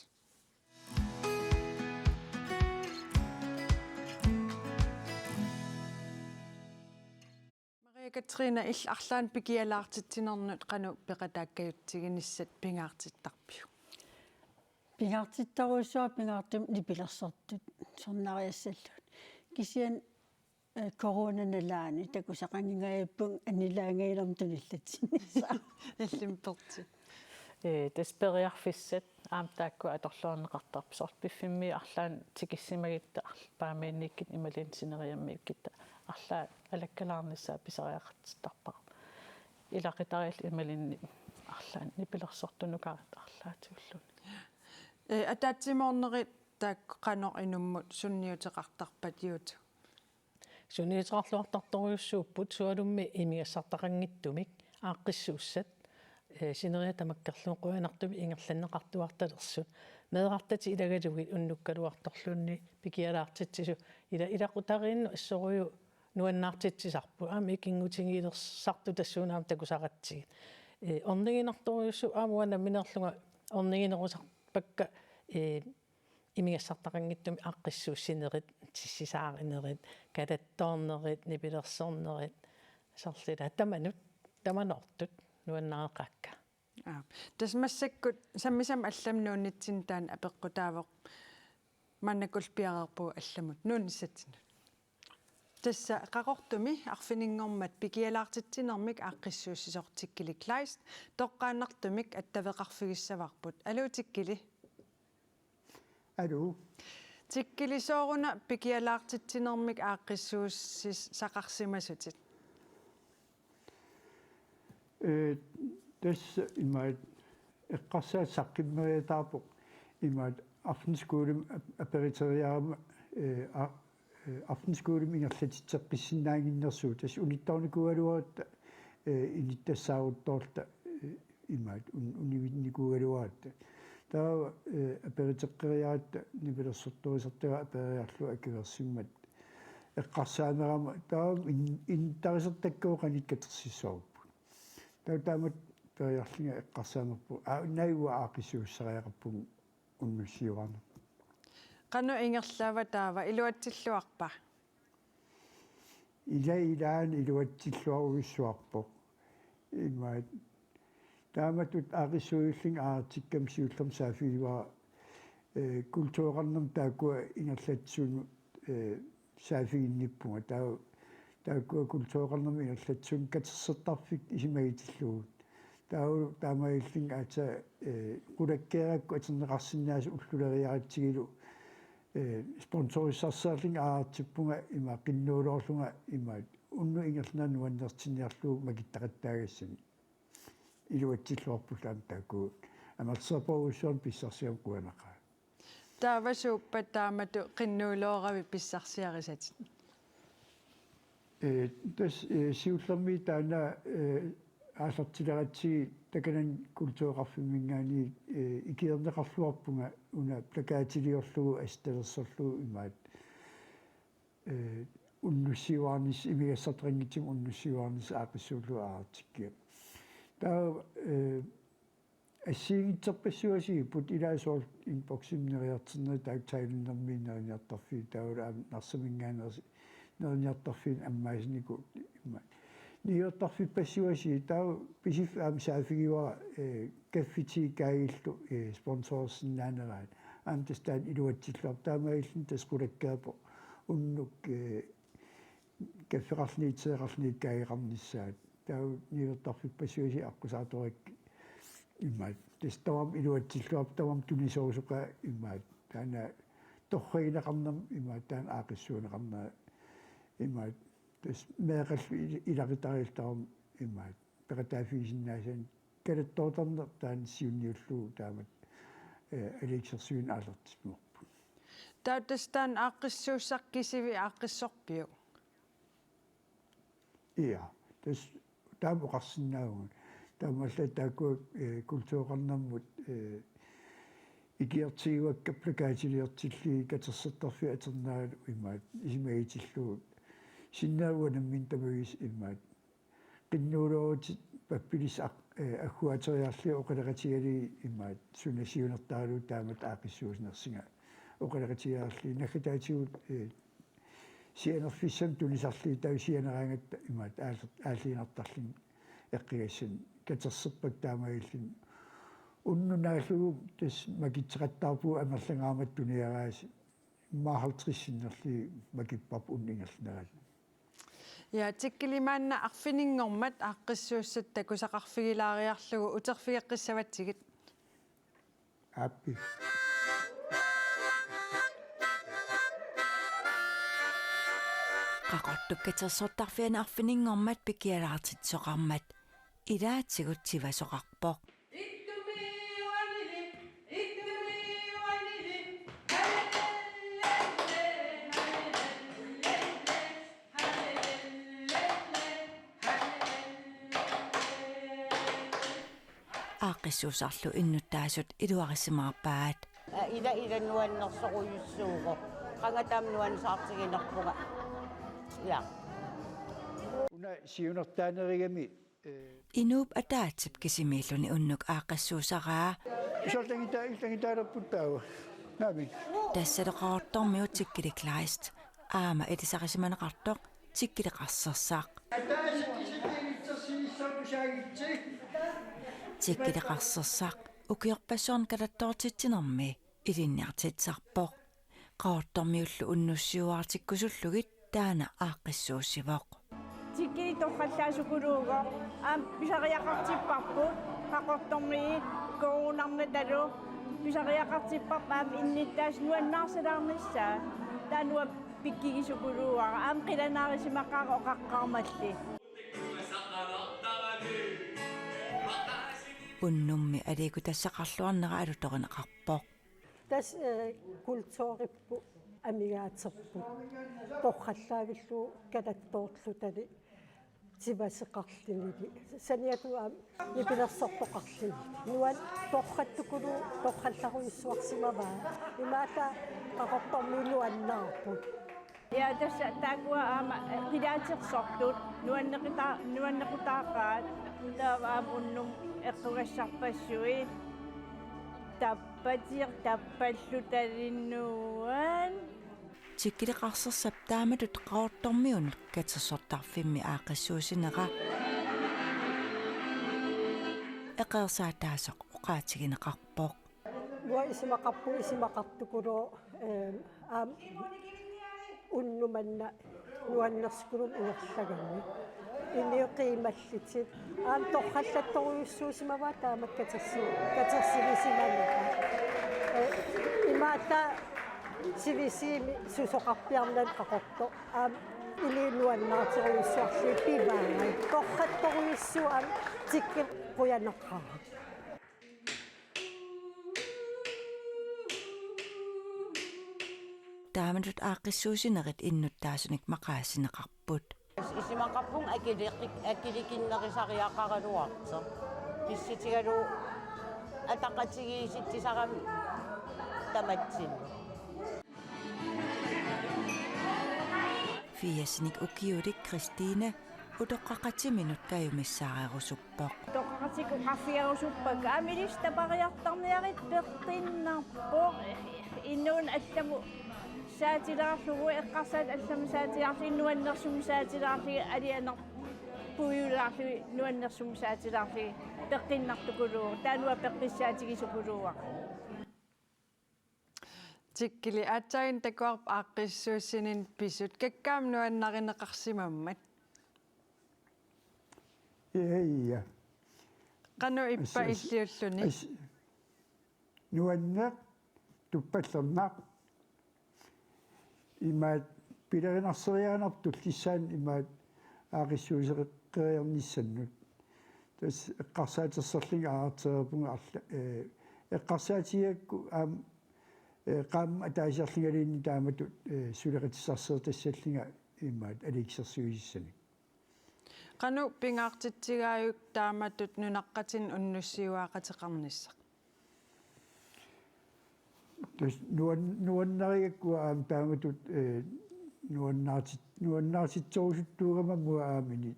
Maria Katrina ill arlaan pikialaartitsinernut qanu peqataakkajutsiginissat pingaartittarpiu pingaartittaruussua pingaartum nipilersertut sornariassallut kisian коронанелаани такусақангигааппун анилаангайлэртун иллатсиннисаа илlimperti таспериарфиссат аамтаакку аторлуарнеқартарпу сорт пиффимми арлаан тикиссимагитта паамиинниккит ималин синериаммиккита арлаа алаккалаарниссаа писариақартиттарпара илақитариал ималинни арлаан нипилерсортунукарит арлаатиуллуни атаатсимоорнерит таак qanor inumмут sunniutеқартарпат юуту сунниитеқарлуартарторюссууппут суалумми имигассартақангиттумик ааққиссууссат синериа тамаккерлуун қуанартуми ингерланнеқартуарталерсут меэрартати илагалугит уннуккалуарторлуунни пикиалаартитсису илақутариинну ассоруйу нуаннаартитсисарпу аами икингутингилерсарту тассуунаам такусаратсигит орнигинарторюссу аамуана минерлунга орнигинерусарпакка имигассартақангиттуми аққиссууссинерит тиссисааринерит калатторнерит нипилерсорнерит сарлила таманортут нуаннаақакка тасмассаккут саммисам алламнууннитсин таан апеққутаавоқ маннакул пиарерпуу алламут нуунниссатсинут тасса қақортуми арфинингормат пикиалаартитсинермик ааққиссууссисортиккили клайст тоққааннартумик аттавеқарфигиссаварпут алуутиккили алу тиккилисооруна пикиалаартитсинермик ааққиссууссис сақарсимасутит тас имаат эққарсаа саққиммериатаарпоқ имаат афтенскуулим аперитериарама афтенскуулим ингерлатитсеққиссинаагиннэрсуу тас униттарникуалуаратта иниттассаарутторта имаат унивинникуалуаратта таа аперитеққериаратта нивилерсортуисертага апериарлу акиверсиммат эққарсаанерама таа интарисертаккуоқаник катерсиссоорпу таамат периарлинга эққарсаанерпу наиуа аақиссууссариақарпун уннуссиуарна qanu ingerlaava taava iluatsилluarpa илаан илуатсиллуаруйссуарпо имаат тааматут аақиссуиллин аартиккам сиуллерм саафиливаа культуурарнам таакуа ингерлатсуну саафигинниппунга таакуа культуурарнам ингерлатсун катерсертарфик исимагитиллугут таамаиллин аата qulakkeerakku aterneqarsinnaas ulluleriaratsigilу спонсорissarsaarling aartippunga ima qinnuulorlunga imaat unnu ingerlana nuannertiniarluu makittaqattaaгассани илуатсиллуарпулаам таакуу амерсерпоруссуун писсарсиам куанақаа таавасууппа таамату qinnuulooravi pissarsiarisat тас сиуллерми таана аасартилератсиги таканан культуурарфиммингаани икиернеқарлуарпунга уна плакаатилиорлугу асталерсорлугу имаат уннуссиуарнис имигассартрингитсим уннуссиуарнис аақиссууллу аартиккиа таа ассигитсерпассуаси пут илаасоор инбоксимнериартернери таак тайлиннэрмиинериниартарфи таула нарсамингаанерси нерниартарфин аммааснику имаат ниортарфиппассуаси таа писиф саафигиуара каффитикаагиллу спонсорсиннаанераат аамтастаан илуатсиллуар таамаиллин тасқулаккаапо уннук каффеқарлниитсеқарлнииккаагеқарниссаат таа ниортарфиппассуаси аққусааторик имаат тестаам илуатсиллуар тавам тунисоусуқа имаат таана торригинеқарнам имаат таан аақиссуунеқарнаа имаат тас меэқаллу иларитариалтарум имаат пеқатаафигисиннаасан калаттоорторнер таан сиунниуллуу таамат алексерсуин аалертисмуарпу таатастаан ааққиссууссақкисиви ааққиссорпиу иа тас таам оқарсинаагуга таамалла таакуа культуурарнэрмут икиартигуакка плакаатилиортилли катерсертарфи атернаалу имаат исимагитиллугут синнаагуанаммин тамагис имаат qinnuuluorut pappilis аггуатериарли оқалеқатигали имаат сунасиунертаалу таамат аақиссууснерсинга оқалеқатигаарли нахатаатигут сианерфиссам тунисарли тависианераангатта имаат ааллиинартарлин эққигассан катерсерпак таамаиллин уннунааллугу тас макитсеқаттаарпуу амерлангаамат туниарааси маахалтриссиннерли макиппап уннингерлнерал я тиккилимаанна арфинингормат ааққиссууссат такусақарфигилаариарлугу утерфигеққиссаватсигит аппи qaqortukkatersortarfiana arfininngormat pikialaartitsoqarmat ilaatsigут sivasоqarpoq аақиссуусарлу иннуттаасут илуарисимаарпаат ила нуаннерсоруйуссууго qangatamnuan saartiginerpuga ja уна сиунертаанеригами инууп атаатсип кисимииллуни уннук аақиссуусараа исолтангитаалерпут таава Nami. Тассалеқарторmiu тиккиликлаист аама элисарисиманеқартоқ тиккилеқарсерсаақ тиккилеқарсерсаақ укиорпассуарн калаттоортитсинерми илинниартитсарпоқ qaartormiullu unnussiuaartikkusullugit taana aaqqissuussivоq тиккили торхаллаасукулууго аам писариақартиппарпу хақорторми коронарна талу писариақартиппар аам инниттаас нуаннаарсалаарниссаа таануа пиккигисукулууара аам қиланаарисимаққаара оқаққармалли unnummi aliiku tassaqarluarnera alutorinеқарпоq тас культууриппу амигаатерпу торхаллаагиллуу калаттоортлутали тивасеқарлинили саниатуа нипилерсортоқарлини нуан торхаттукулу торхалларуиссуарсимаваа имаата қақортормиулу аннаарпу я тасса тагуа ама қилаатерсортут нуаннеқутаақаат тааваа уннум эққугассарпассуи таппатиер таппаллуталиннуан тиккилеқарсерсап тааматут qaortormiun катсерсортарфимми аақиссуусинера эқерсаатаасоқ уқаатигинеқарпоқ нуа исимақарпу исимақартукулу аам уннуманна нуаннерскулум уерлаганни иниоқималлитит аам торхаллатторуйуссуусимава таамат катерсивисиманера имаата сивисими сусоқарпиарнан қақорто аам илинуаннаартеруйуссуарли пиваа торхатторуйуссуам тиккил қуянеққара тааматут аақиссуусинерит иннуттаасуник мақаасинеқарпут исимақарпун акиликиннерисариақаралуарта писситигалу атақатигииситтисарам таматсин фиасник укиулик Кристина утоққақатиминут каюмиссаарерусуппоқ тоққатику хафиарусуппак амилистапариартарниарит пертиннарпоқ иннуун алламу саатилаарлугу эққарсаат аллама саатилаарли нуаннерсум саатилаарли алианер пуйулаарли нуаннерсум саатилаарли пеққиннартукулуу таануа пеққиссаатигисукулууа тиккили аатсагин такуарп ааққиссууссинин писут каккаам нуаннаринеқарсимаммат я кану иппа иллиуллуни нуаннеқ туппаллернақ имаат пилеринарсериаанарту лиссаан имаат аақиссуусеққериарниссаннут тас эққарсаатерсерлинга аартерпунга арла эққарсаатиакку аам qaam ataasiarlingalini taamatut suleqitissarseertassallинга имаат аликсерсуисissani qanu pingaartitsigaayuk taamatut nunaqqatin unnussiuaaqateqarnissaq тас нуаннариакку аам тааmatut нуаннаартитсорусуттуугамаммуа аамини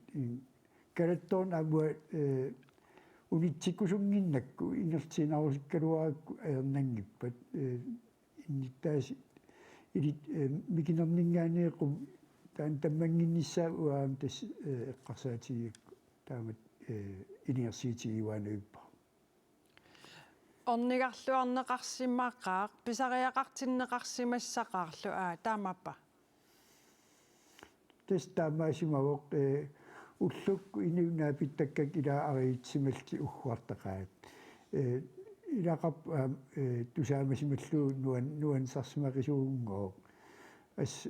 калаттоон аамуа унитсиккусунгиннакку инертинарусиккалуаракку аернангиппат инниттааси илит микинернингааниеқум таан таммангиннссаа уаам тас эққарсаатигикку таамат илиерсиитигиуаануиппа орнигарлуарнеқарсимаақаақ писариақартиннеқарсимассақаарлу таамаппа тас таамаасимавоқ уллукку иниунаа питтаккак илаа ариитсималти уггуартақаат илақап тусаамасималлуу нуан сарсимақисуунгоо ас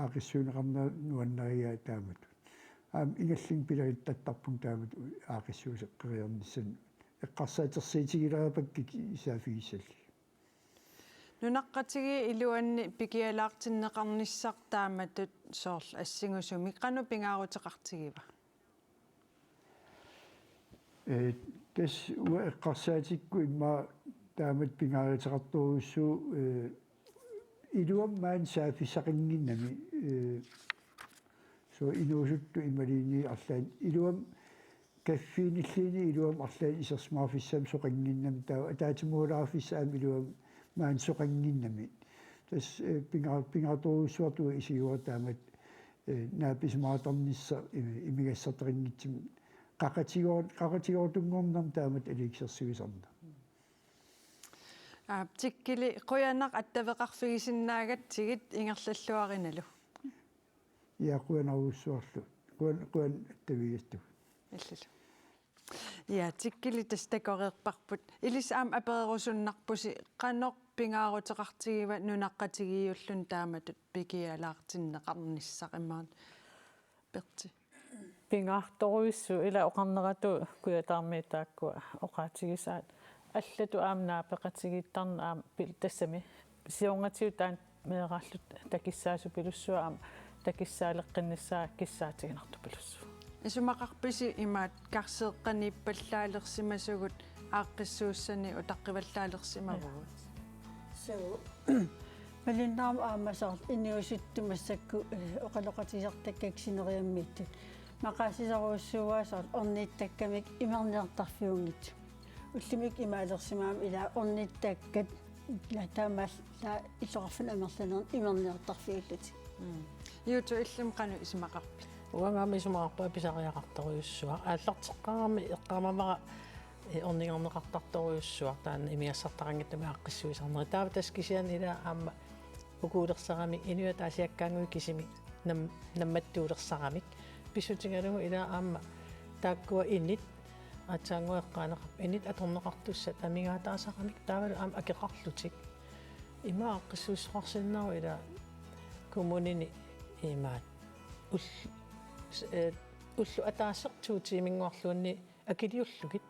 аақиссуунеқарна нуаннариаа таамат аам игаллин пилариттаттарпун таамат аақиссуусеққериарниссан эққарсаатерсиитигиларапакки исаафигиссалли нунаққатиги илуанни пикиалаартиннеқарниссақ тааматут соорл ассигусуми қану пингаарутеқартигива тас эққарсаатикку имма таамат пингаариутеқарторуссуу илуам маан саафисақингиннами со инуусутту ималини арлаан илуам каффииниллини илуам арлаан исерсмаарфиссаам соқингиннам таа атаатимуулаарфиссаам илуам маан соқангиннами тас пингаторуссуарту исигуа таамат нааписмааторнисса имигассартерингитсим qaqatigoortunngornam taamat aliiksersuisarna тиккили қуянақ аттавеқарфигисиннаагат тигит ингерллуарinalu яақуанаруссуарлу куан аттавигасту иллу я тиккили тастакореерпарпут илис аам аперерусуннарпуси qanoq пингаарутеқартигива нунаққатигиуллун тааматут пикиалаартиннеқарниссақимаан перти пингаарторуиссу ила оқарнерату куятаармиитааккуа оқаатигисаат аллату аамнаапеқатигиттарна аам пил тассами сиунгатиу таан меэрааллут такиссаасу пилуссуа аам такиссаалеққиннссаа киссаатигинарту пилуссу исумақарписи имаат карсеэққанииппаллаалерсимасугут ааққиссууссани утаққиваллаалерсимагуут соо малиннаам аамасаар инниусуттумассакку оқалоқатисартаккаксинериаммитту мақаасисаруussууаасаар орнииттаккамик имерниартарфиунгит уллимик имаалерсимаам ила орнииттаккат латаамал ла иллоқарфан амерланерн имерниартарфиуллути юуту иллим қану исмақарпит уангаами исумаарпаа писариақарторуйуссуа ааллартеққарами эққамамара орнингорнеқартарторуйуссуа таана имиассартарангиттами аққиссуисарнери таава таскисиан ила аама укуулерсарамик инуя таасиаккаангуи кисими намматтуулерсарамик писсутингалугу ила аама тааккуа иннит атсаангуэққаанеқар иннит аторнеқартуссат амигаатаасарамик таавалу аама акеқарлутик има аққиссуиссоқарсиннару ила коммунини имаат уллу атаассертуутиимингуарлуунни акилиуллугит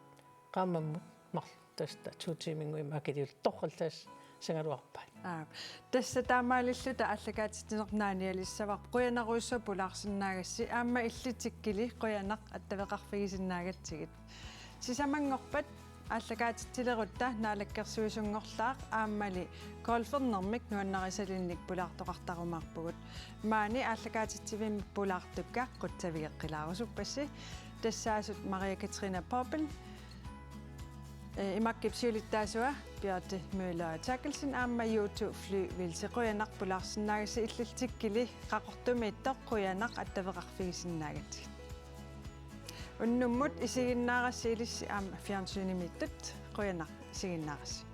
qaammammut martasta tuutiimingуим акилиул торраллаас сангалуарпаат тасса таамаалиллута аллагаатитинернааниалиссавар қуянаруйссу пулаарсиннаагасси аама иллитиккили қуянақ аттавеқарфигисиннаагатсигит сисамангорпат аллагаатиттилерутта наалаккерсуисунгорлаақ ааммали колфернермик нуаннарисалинник пулаартоқартарумаарпугут маани аллагаатиттивиммик пулаартукка қутсавигеққилаарусуппасси тассаасут Мария Катрина Поппен имаккипсиулиттаасуа Бjørte Møller Terkelsen аама YouTube fly вилсеқуянақ пулаарсиннаагаси иллалтиккили қақортумииттоқ қуянақ аттавеқарфигисиннаагат уннуммут исигиннаарассиилисси аама фиарнсуунимиттут қуянақ исигиннаарасси